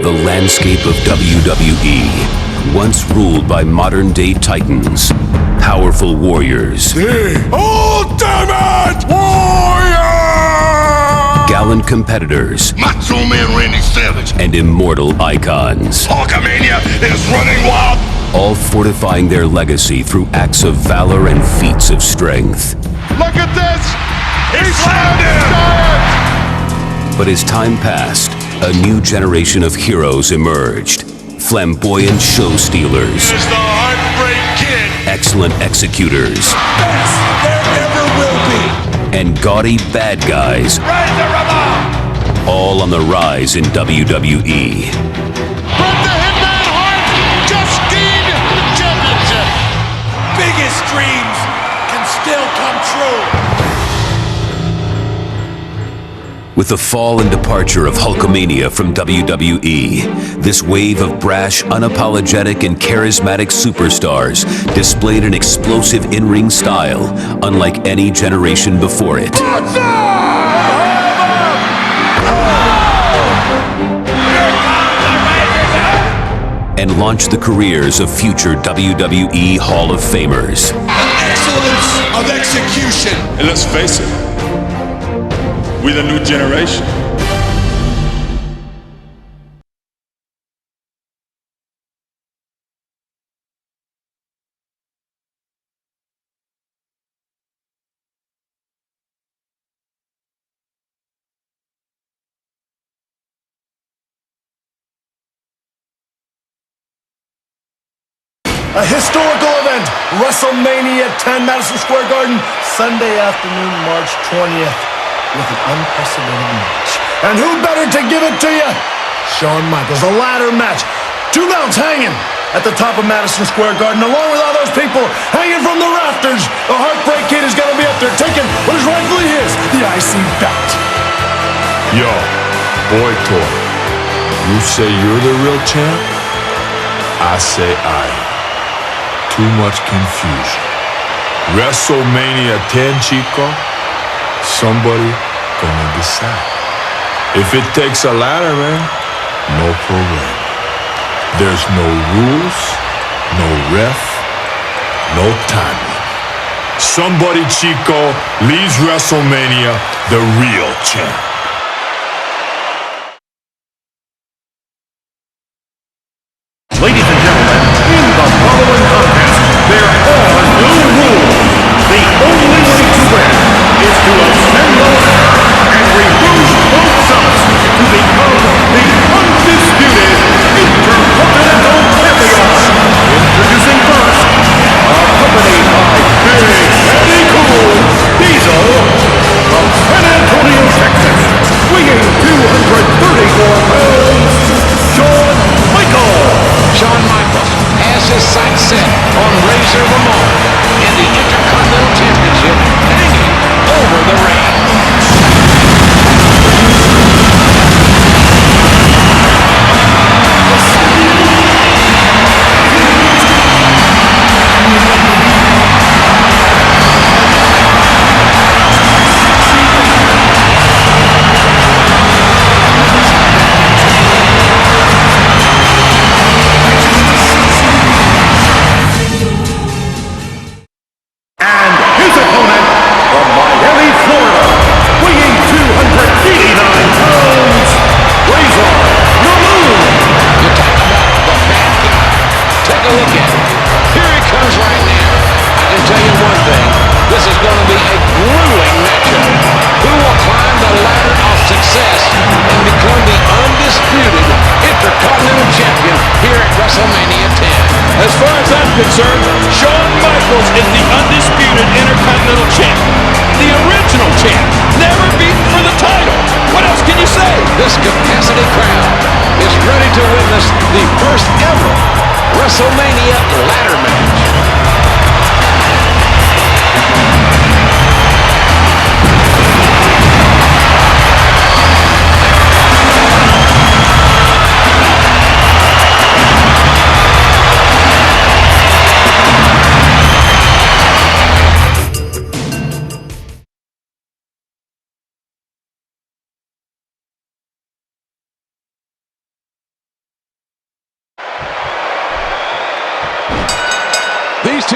The landscape of WWE, once ruled by modern-day titans, powerful warriors, the Ultimate Warrior! gallant competitors, Macho Man Randy Savage, and immortal icons, Hulkamania is running wild! all fortifying their legacy through acts of valor and feats of strength. Look at this! He slammed him! But as time passed, a new generation of heroes emerged. Flamboyant show stealers, Here's the Heartbreak Kid! excellent executors, Best there ever will be! and gaudy bad guys, Razor Ramon! all on the rise in WWE. Bret the Hitman Hart just gained the championship! Biggest dreams can still come true! With the fall and departure of Hulkamania from WWE, this wave of brash, unapologetic, and charismatic superstars displayed an explosive in-ring style unlike any generation before it. And launched the careers of future WWE Hall of Famers. Excellence of execution! And let's face it, we're the new generation. A historical event, WrestleMania 10, Madison Square Garden, Sunday afternoon, March 20th, with an unprecedented match. And who better to give it to you? Shawn Michaels, a ladder match. 2 belts hanging at the top of Madison Square Garden, along with all those people hanging from the rafters. The Heartbreak Kid is going to be up there taking what is rightfully his, the IC belt. Yo, boy toy, you say you're the real champ? I say I am. Too much confusion. WrestleMania 10, Chico? Somebody gonna decide. If it takes a ladder, man, no problem. There's no rules, no ref, no time limit. Somebody, Chico, leaves WrestleMania the real champ. Ladies and gentlemen, in the following contest, there are no rules. The only way to win is to ascend the ladder and remove both sides to become the undisputed Intercontinental Champion. Introducing first, accompanied by Big Eddie Cool Diesel from San Antonio, Texas, weighing 234 pounds, Shawn Michaels. Shawn Michaels has his sights set on Razor Ramon in the Intercontinental Championship hanging over the ring. And his opponent from Miami, Florida, weighing 289 pounds, Razor Ramon. You talk about the bad guy. Take a look at him. Here he comes right now. I can tell you one thing. This is going to be a grueling matchup. Who will climb the ladder of success and become the undisputed Intercontinental Champion here at WrestleMania 10? As far as I'm concerned, Shawn Michaels is the undisputed Intercontinental Champ. The original champ, never beaten for the title. What else can you say? This capacity crowd is ready to witness the first ever WrestleMania ladder match.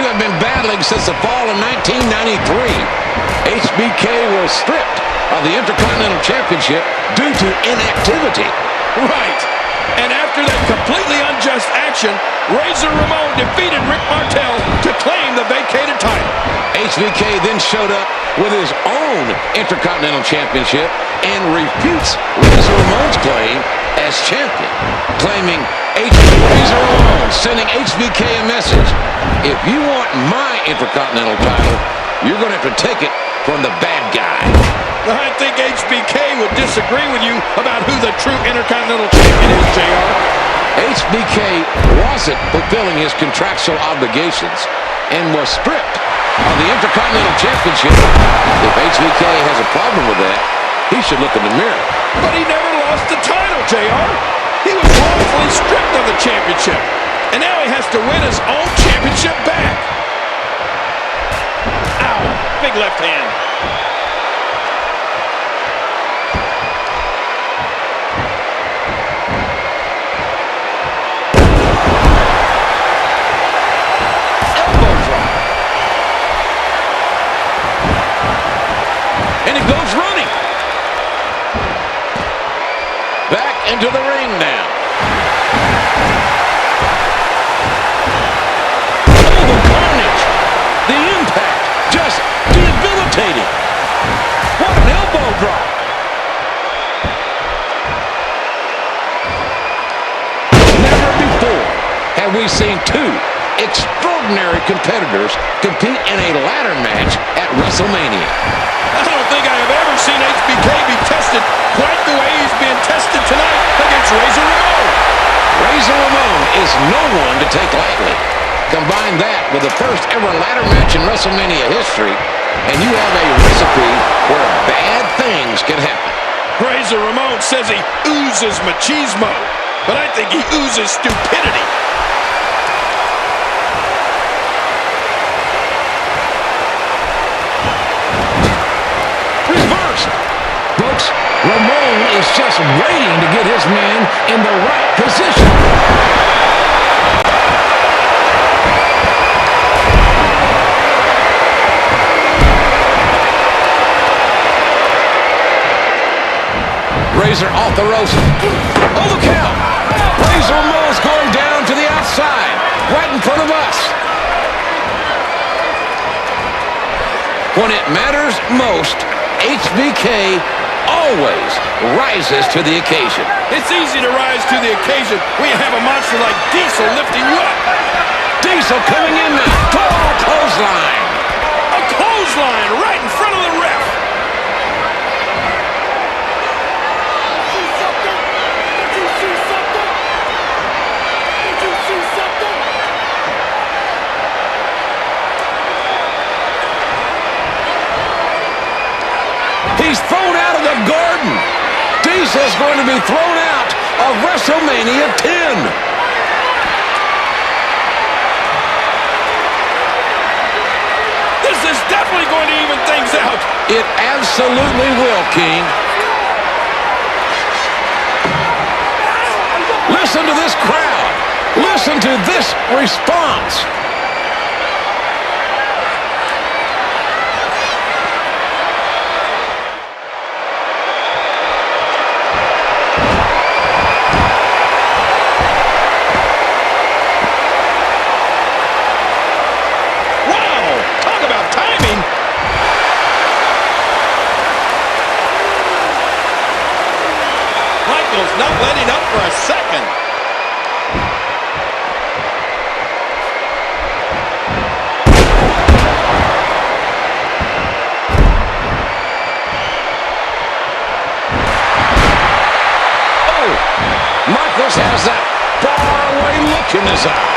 have been battling since the fall of 1993. HBK was stripped of the Intercontinental Championship due to inactivity. Right. And after that completely unjust action, Razor Ramon defeated Rick Martel to claim the vacated title. HBK then showed up with his own Intercontinental Championship and refutes Razor Ramon's claim as champion, claiming Razor Ramon sending HBK a message. If you want my Intercontinental title, you're going to have to take it from the bad guy. I think HBK would disagree with you about who the true Intercontinental Champion is, JR. HBK wasn't fulfilling his contractual obligations and was stripped of the Intercontinental Championship. If HBK has a problem with that, he should look in the mirror. But he never lost the title, JR. He was wrongfully stripped of the championship. And now he has to win his own championship back. Ow, big left hand. And he goes running. Back into the ring now. Oh, the carnage. The impact. Just debilitating. What an elbow drop. Never before have we seen two extraordinary competitors compete in a ladder match at WrestleMania. I don't think I have ever seen HBK be tested quite the way he's being tested tonight against Razor Ramon. Razor Ramon is no one to take lightly. Combine that with the first ever ladder match in WrestleMania history, and you have a recipe where bad things can happen. Razor Ramon says he oozes machismo, but I think he oozes stupidity. Folks, Ramon is just waiting to get his man in the right position. Razor off the ropes. Oh, look out! Razor Ramon's going down to the outside, right in front of us. When it matters most, HBK always rises to the occasion. It's easy to rise to the occasion when you have a monster like Diesel lifting you up. Diesel coming in now. Total clothesline. A clothesline right in front of the ref. He's thrown out of the garden. Diesel's going to be thrown out of WrestleMania 10. This is definitely going to even things out. It absolutely will, King. Listen to this crowd. Listen to this response. Not letting up for a second. Oh, Michaels has that faraway look in his eye.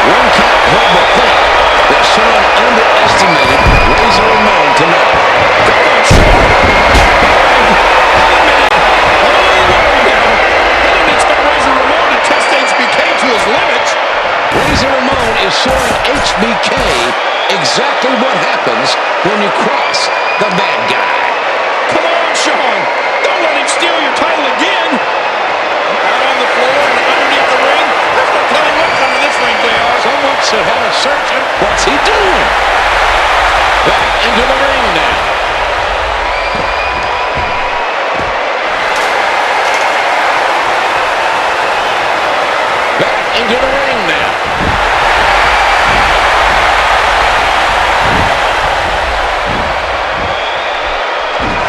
One can't help but think that Shawn underestimated Razor Ramon tonight. Come on, Shawn. I didn't expect Razor Ramon to test HBK to his limits. Razor Ramon is showing HBK exactly what happens when you cross the bad guy. Come on, Shawn. Don't let him steal your title again. Out on the floor and underneath the ring. There's no telling what comes to this ring, JR. Someone should have a search. What's he doing? Back into the ring now. Back into the ring now.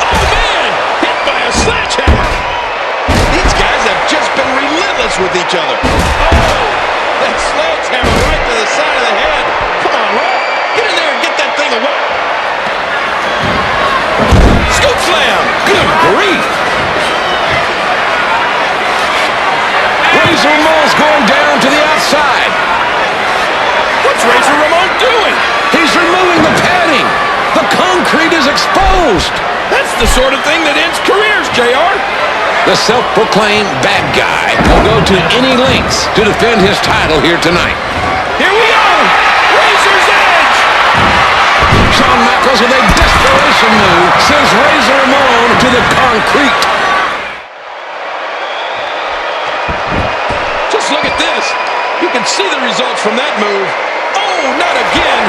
Oh, man! Hit by a sledgehammer. These guys have just been relentless with each other. Oh! That sledgehammer right to the side of the head. Come on, Ref. Get in there and get that thing away. Scoop slam. Good grief. Razor Ramon's going down to the outside. What's Razor Ramon doing? He's removing the padding. The concrete is exposed. That's the sort of thing that ends careers, JR. The self-proclaimed bad guy will go to any lengths to defend his title here tonight. Here we go. Razor's Edge. Shawn Michaels with a desperation move sends Razor Ramon to the concrete. Just look at this. You can see the results from that move. Oh, not again.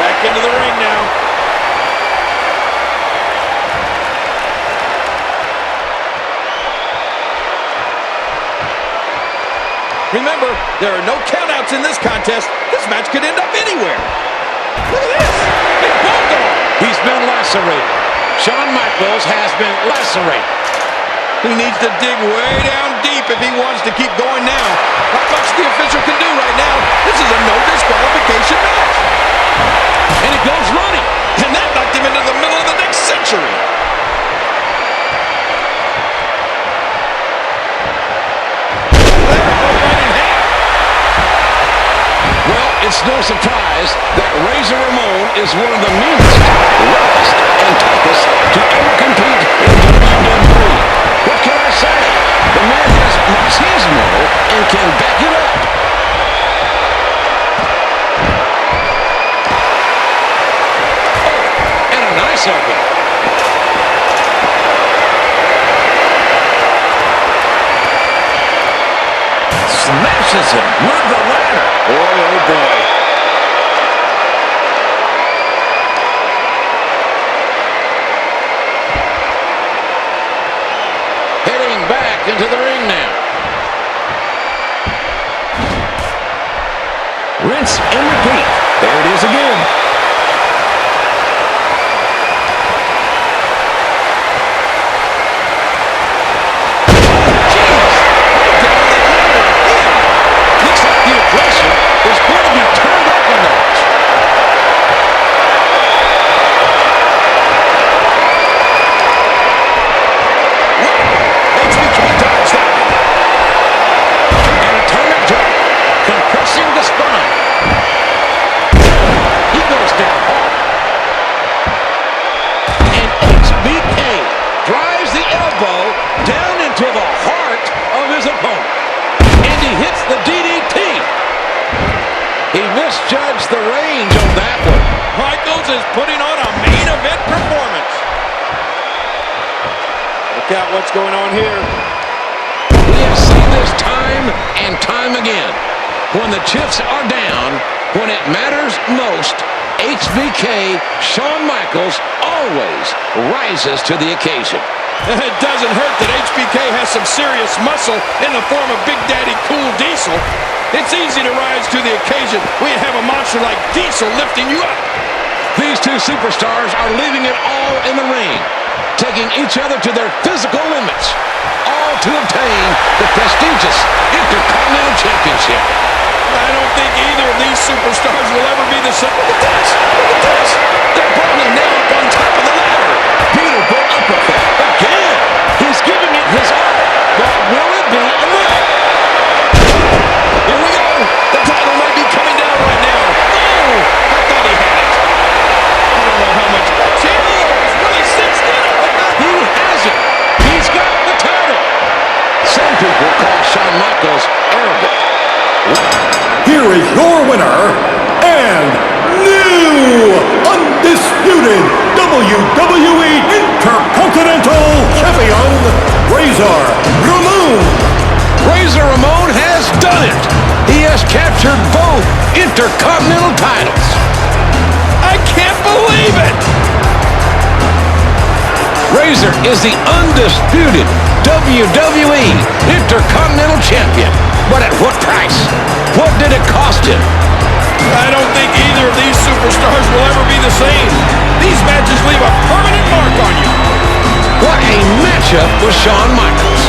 Back into the ring now. Remember, there are no countouts in this contest. This match could end up anywhere. Look at this. Big bulldog. He's been lacerated. Shawn Michaels has been lacerated. He needs to dig way down deep if he wants to keep going now. Not much the official can do right now. This is a no disqualification match. And he goes running. And that knocked him into the middle of the next century. Well, it's no surprise that Razor Ramon is one of the meanest, roughest, and toughest to ever compete in WWE. What can I say? The man has machismo and can back it up. Oh, and a nice open. Smashes him with the ladder. Boy, oh boy. Heading back into the ring now. Rinse and repeat. There it is again. Down into the heart of his opponent. And he hits the DDT. He misjudged the range on that one. Michaels is putting on a main event performance. Look out what's going on here. We have seen this time and time again. When the chips are down, when it matters most, HBK Shawn Michaels always rises to the occasion. It doesn't hurt that HBK has some serious muscle in the form of Big Daddy Cool Diesel. It's easy to rise to the occasion when you have a monster like Diesel lifting you up. These two superstars are leaving it all in the ring, taking each other to their physical limits, all to obtain the prestigious Intercontinental Championship. I don't think either of these superstars will ever be the same. Look at this! Look at this! They're probably now up on top of the ladder. Beautiful uppercut. Again, he's giving it his all. But will it be enough? Here we go. The title might be coming down right now. Oh, I thought he had it. I don't know how much. Cheers! Really cinched in it. He has it. He's got the title. Some people call Shawn Michaels arrogant. Here here is your winner and new undisputed WWE Intercontinental Champion, Razor Ramon. Razor Ramon has done it. He has captured both Intercontinental titles. I can't believe it! Razor is the undisputed WWE Intercontinental Champion. But at what price? What did it cost him? I don't think either of these superstars will ever be the same. These matches leave a permanent mark on you. What a matchup with Shawn Michaels.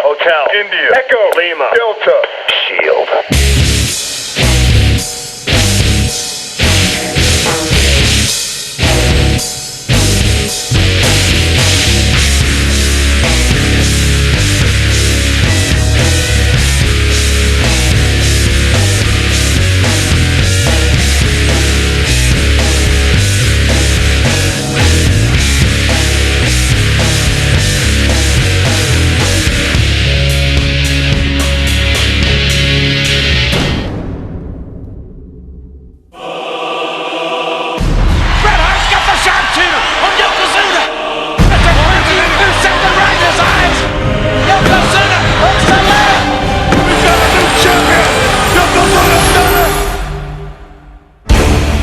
Hotel, India, Echo, Lima, Delta, Shield.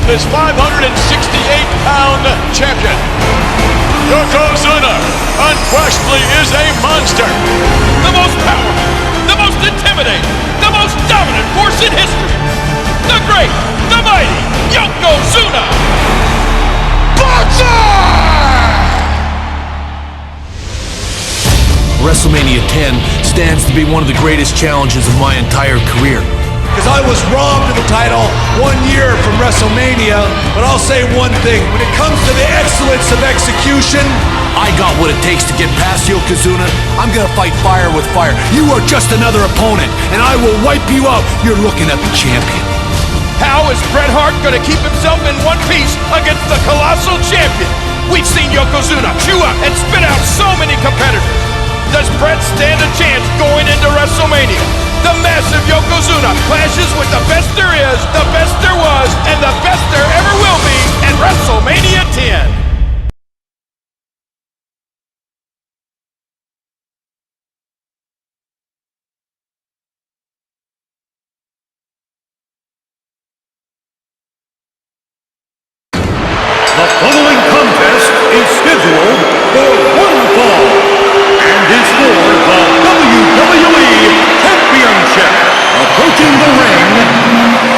This 568-pound champion, Yokozuna, unquestionably is a monster. The most powerful, the most intimidating, the most dominant force in history. The great, the mighty Yokozuna. WrestleMania 10 stands to be one of the greatest challenges of my entire career. Because I was robbed of the title 1 year from WrestleMania, but I'll say one thing. When it comes to the excellence of execution, I got what it takes to get past Yokozuna. I'm gonna fight fire with fire. You are just another opponent, and I will wipe you out. You're looking at the champion. How is Bret Hart going to keep himself in one piece against the colossal champion? We've seen Yokozuna chew up and spit out so many competitors. Does Bret stand a chance going into WrestleMania? The massive Yokozuna clashes with the best there is, the best there was, and the best there ever will be at WrestleMania 10. The following contest is scheduled for one fall and is for the WWE Championship. Approaching the ring,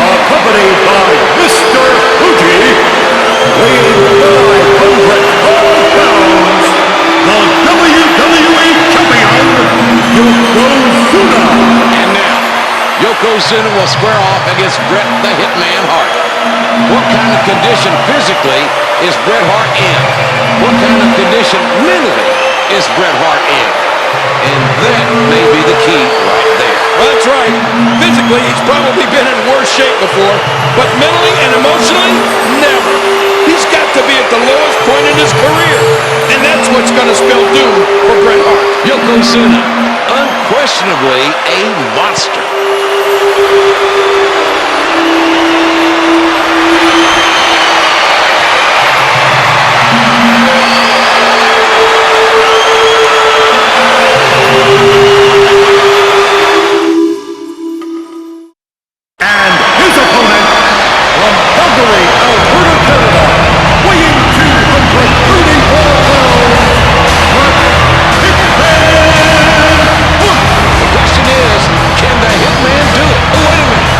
accompanied by Mr. Fuji, weighing 512 pounds, the WWE Champion, Yokozuna. And now, Yokozuna will square off against Bret the Hitman Hart. What kind of condition physically is Bret Hart in? What kind of condition mentally is Bret Hart in? And that may be the key right there. Well, that's right. Physically, he's probably been in worse shape before, but mentally and emotionally, never. He's got to be at the lowest point in his career, and that's what's going to spell doom for Bret Hart. Yokozuna, unquestionably a monster. And his opponent, from Calgary, Alberta, Canada, weighing 234 pounds, The question is, can the Hitman do it? Oh, wait a minute.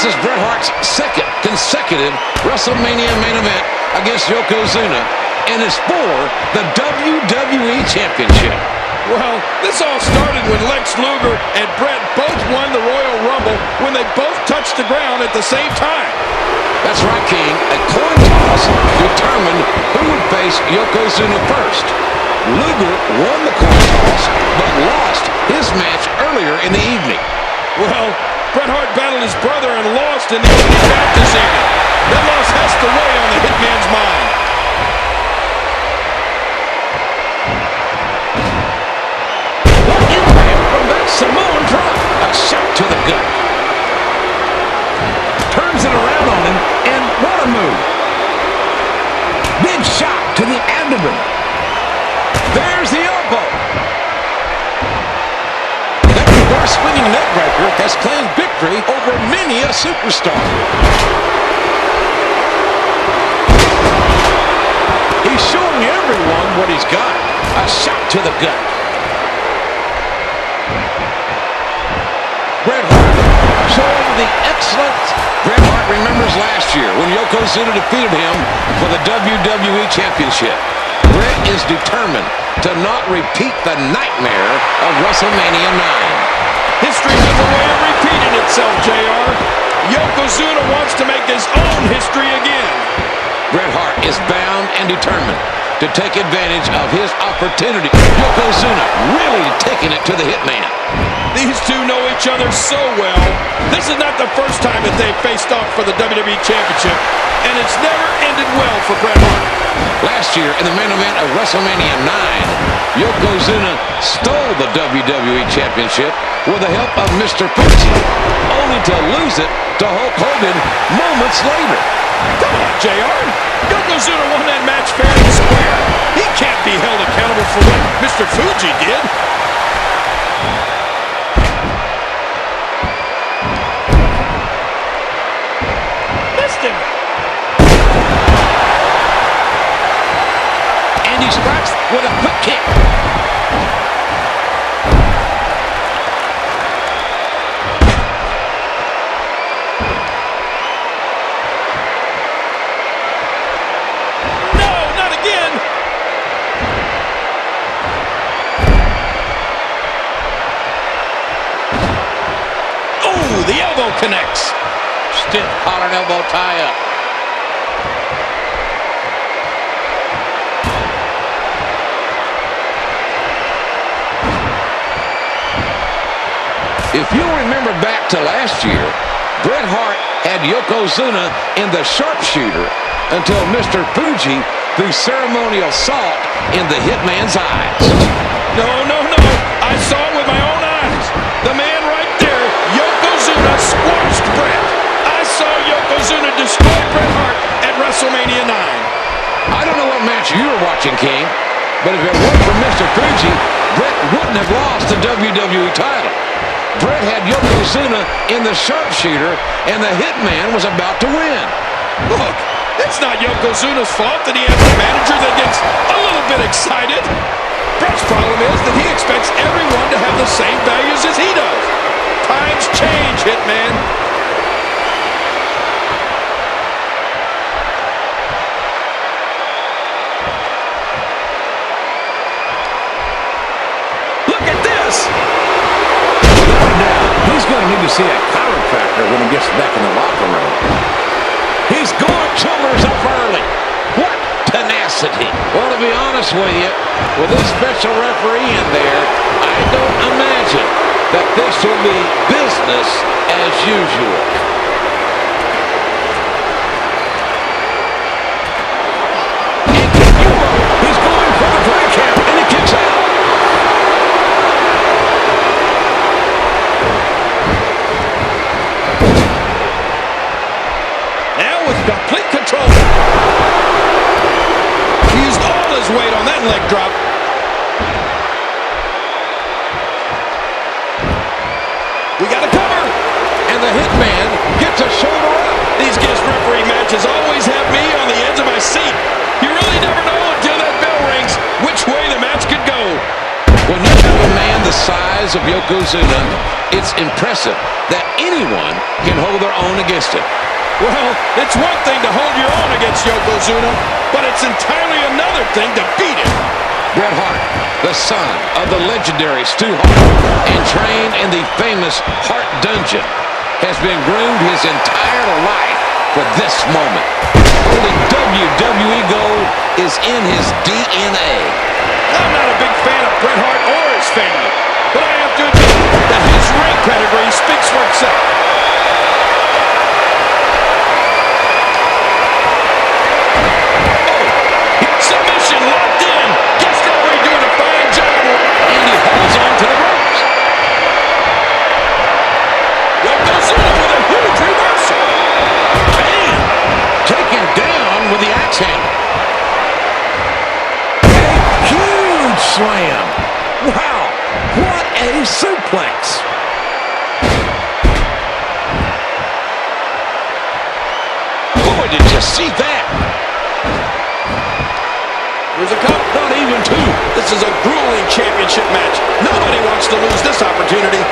This is Bret Hart's second consecutive WrestleMania main event against Yokozuna, and it's for the WWE Championship. Well, this all started when Lex Luger and Bret both won the Royal Rumble when they both touched the ground at the same time. That's right, King. A coin toss determined who would face Yokozuna first. Luger won the coin toss, but lost his match earlier in the evening. Well, Bret Hart battled his brother and lost in the opening bout this evening. That loss has to weigh on the Hitman's mind. What impact from that Samoan drop? A shot to the gut. Turns it around on him, and what a move. Big shot to the abdomen. There's the elbow. That reverse swinging neckbreaker has claimed victory over many a superstar. He's showing everyone what he's got. A shot to the gut. Bret Hart showing the excellent. Bret Hart remembers last year when Yokozuna defeated him for the WWE Championship. Bret is determined to not repeat the nightmare of WrestleMania 9. History has a way of repeating itself, JR. Yokozuna wants to make his own history again. Bret Hart is bound and determined to take advantage of his opportunity. Yokozuna really taking it to the Hitman. These two know each other so well. This is not the first time that they've faced off for the WWE Championship, and it's never ended well for Bret Hart. Last year, in the main event of WrestleMania 9, Yokozuna stole the WWE Championship with the help of Mr. Fuji, only to lose it to Hulk Hogan moments later. Come on, JR. Yokozuna won that match fair and square. He can't be held accountable for what Mr. Fuji did. Missed him. And he strikes with a quick kick. The elbow connects. Stiff collar and elbow tie-up. If you'll remember back to last year, Bret Hart had Yokozuna in the sharpshooter until Mr. Fuji threw ceremonial salt in the Hitman's eyes. No. I saw it with my own eyes. The man right there, Yokozuna, squashed Bret. I saw Yokozuna destroy Bret Hart at WrestleMania 9. I don't know what match you were watching, King, but if it weren't for Mr. Fuji, Bret wouldn't have lost the WWE title. Bret had Yokozuna in the sharpshooter, and the Hitman was about to win. Look, it's not Yokozuna's fault that he has a manager that gets a little bit excited. Bret's problem is that he expects everyone to have the same values as he does. Times change, Hitman. Look at this! Without a doubt, he's going to need to see a chiropractor when he gets back in the locker room. He's going shoulders up early. What tenacity! Well, to be honest with you, with this special referee in there, I don't imagine that this will be business as usual. And Kiyuma, he's going for the 3 count, and he kicks out. Now with complete control. He used all his weight on that leg drop. We got a cover. And the Hitman gets a shoulder up. These guest referee matches always have me on the edge of my seat. You really never know until that bell rings which way the match could go. When you have a man the size of Yokozuna, it's impressive that anyone can hold their own against him. Well, it's one thing to hold your own against Yokozuna, but it's entirely another thing to beat him. Bret Hart, the son of the legendary Stu Hart and trained in the famous Hart Dungeon, has been groomed his entire life for this moment. Holding WWE gold is in his DNA. I'm not a big fan of Bret Hart or his family, but I have to admit that his ring pedigree speaks for itself. Submission locked in. Guest referee doing a fine job. And he holds on to the ropes. Yokozuna with a huge reversal. Bam! Taken down with the axe handle. A huge slam. Wow, what a suplex. Boy, did you see that? There's a count. Not even two. This is a grueling championship match. Nobody wants to lose this opportunity.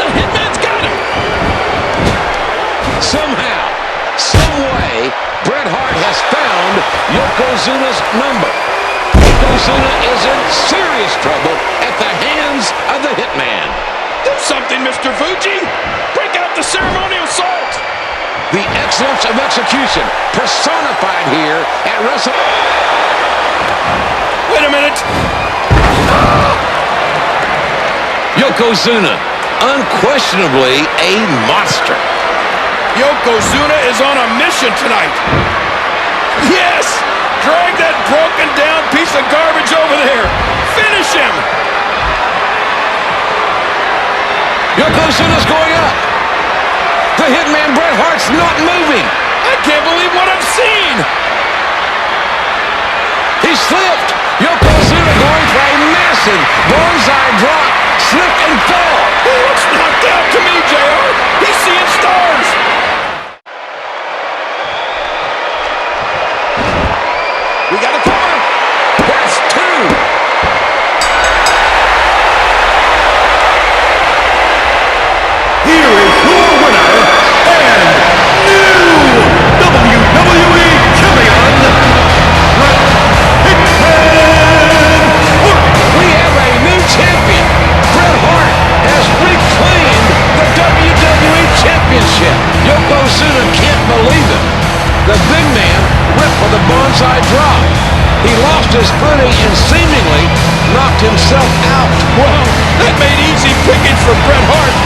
The Hitman's got him. Somehow, some way, Bret Hart has found Yokozuna's number. Yokozuna is in serious trouble at the hands of the Hitman. Do something, Mr. Fuji. Break out the ceremonial salt. The excellence of execution personified here at Wait a minute. Yokozuna, unquestionably a monster. Yokozuna is on a mission tonight. Yes! Drag that broken down piece of garbage over there. Finish him. Yokozuna's going up. The Hitman Bret Hart's not moving. I can't believe what I've seen. He slipped. Yokozuna going for a massive bonsai drop. Slipped and fell. He looks knocked out to me, JR. He's seeing stars. We got a cover. That's two. Here is your winner and new WWE Champion, Bret Hitman Hart. We have a new champion. Bret Hart has reclaimed the WWE Championship. Yokozuna can't believe it. The big man went for the bonsai drop. He lost his footing and seemingly knocked himself out. Well, that made easy pickings for Bret Hart.